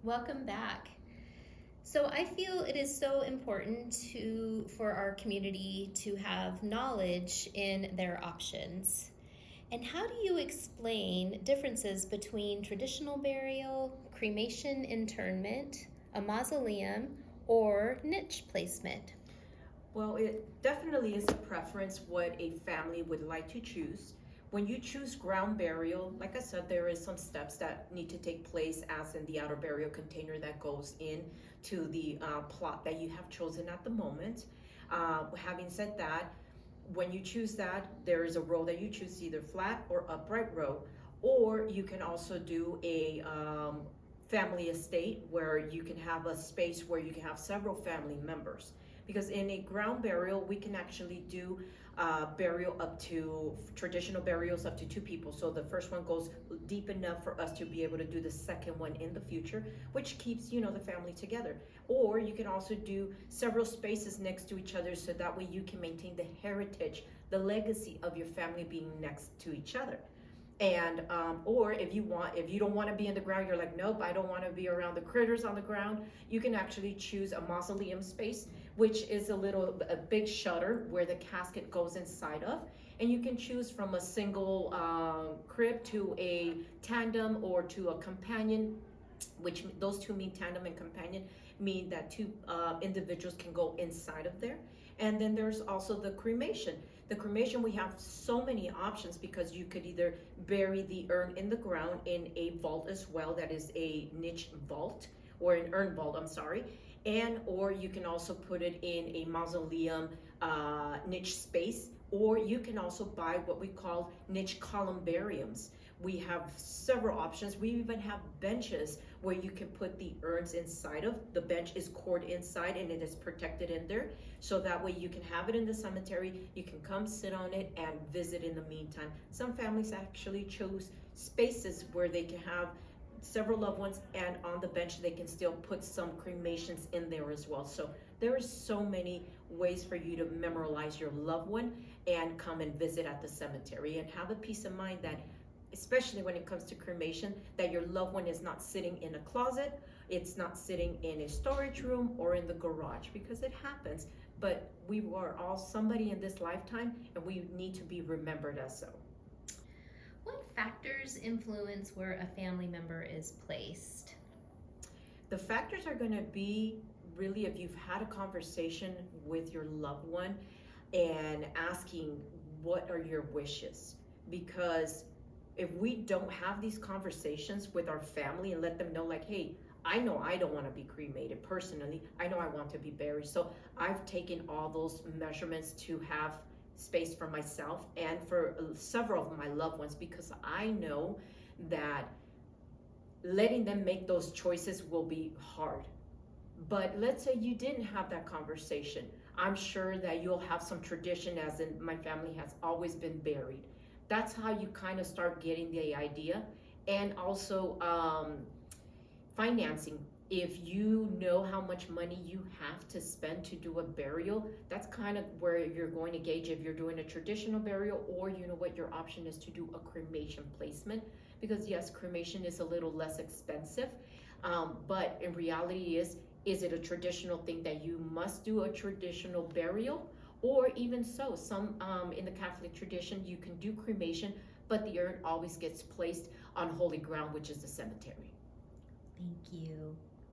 Welcome back. So I feel it is so important for our community to have knowledge in their options. And how do you explain differences between traditional burial, cremation internment, a mausoleum, or niche placement? Well, it definitely is a preference what a family would like to choose. When you choose ground burial, like I said, there is some steps that need to take place, as in the outer burial container that goes in to the plot that you have chosen at the moment. Having said that, when you choose that, there is a row that you choose, either flat or upright row, or you can also do a family estate where you can have a space where you can have several family members. Because in a ground burial, we can actually do burial up to traditional burials up to two people. So the first one goes deep enough for us to be able to do the second one in the future, which keeps the family together. Or you can also do several spaces next to each other, so that way you can maintain the heritage, the legacy of your family being next to each other. And or if you don't want to be in the ground, you're like, nope, I don't want to be around the critters on the ground, you can actually choose a mausoleum space, which is a big shutter where the casket goes inside of. And you can choose from a single crib to a tandem or to a companion, which those two mean, tandem and companion, mean that two individuals can go inside of there. And then there's also the cremation. The cremation, we have so many options, because you could either bury the urn in the ground in a vault as well, that is a niche vault, or an urn vault, I'm sorry. And or you can also put it in a mausoleum niche space, or you can also buy what we call niche columbariums. We have several options. We even have benches where you can put the urns inside of. The bench is cored inside and it is protected in there. So that way you can have it in the cemetery. You can come sit on it and visit in the meantime. Some families actually chose spaces where they can have several loved ones, and on the bench they can still put some cremations in there as well. So there are so many ways for you to memorialize your loved one and come and visit at the cemetery, and have a peace of mind that, especially when it comes to cremation, that your loved one is not sitting in a closet, it's not sitting in a storage room or in the garage, because it happens. But we were all somebody in this lifetime, and we need to be remembered as so. What factors influence where a family member is placed? The factors are going to be, really, if you've had a conversation with your loved one and asking, what are your wishes? Because if we don't have these conversations with our family and let them know, like, hey, I know I don't want to be cremated personally, I know I want to be buried, so I've taken all those measurements to have space for myself and for several of my loved ones, because I know that letting them make those choices will be hard. But let's say you didn't have that conversation. I'm sure that you'll have some tradition, as in, my family has always been buried. That's how you kind of start getting the idea. And also financing. If you know how much money you have to spend to do a burial, that's kind of where you're going to gauge if you're doing a traditional burial, or what your option is to do a cremation placement. Because yes, cremation is a little less expensive, but in reality is it a traditional thing that you must do a traditional burial? Or even so, some in the Catholic tradition, you can do cremation, but the urn always gets placed on holy ground, which is the cemetery. Thank you.